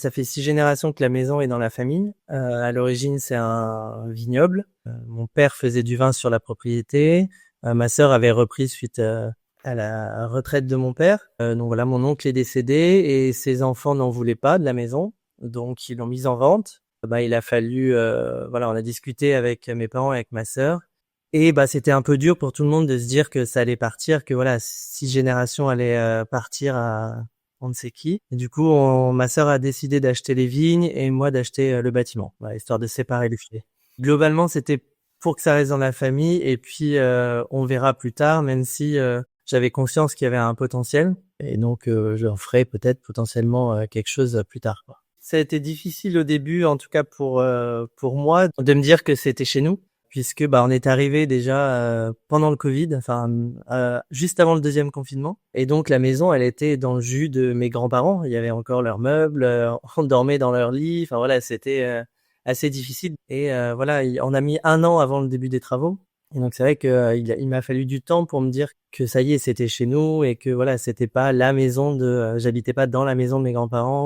Ça fait 6 générations que la maison est dans la famille. À l'origine, c'est un vignoble. Mon père faisait du vin sur la propriété. Ma sœur avait repris suite, à la retraite de mon père. Donc voilà, mon oncle est décédé et ses enfants n'en voulaient pas de la maison, donc ils l'ont mise en vente. Il a fallu, voilà, on a discuté avec mes parents et avec ma sœur et c'était un peu dur pour tout le monde de se dire que ça allait partir, que voilà, 6 générations allaient, partir à on ne sait qui. Et du coup, ma sœur a décidé d'acheter les vignes et moi d'acheter le bâtiment, voilà, histoire de séparer les flets. Globalement, c'était pour que ça reste dans la famille et puis on verra plus tard, même si j'avais conscience qu'il y avait un potentiel et donc j'en ferai peut-être potentiellement quelque chose plus tard, quoi. Ça a été difficile au début, en tout cas pour moi, de me dire que c'était chez nous, puisque on est arrivé déjà pendant le Covid, enfin juste avant le deuxième confinement, et donc la maison elle était dans le jus de mes grands-parents. Il y avait encore leurs meubles, on dormait dans leur lit, enfin voilà, c'était assez difficile. Et voilà, on a mis 1 an avant le début des travaux. Et donc c'est vrai que il m'a fallu du temps pour me dire que ça y est, c'était chez nous et que voilà, c'était pas la maison de, j'habitais pas dans la maison de mes grands-parents.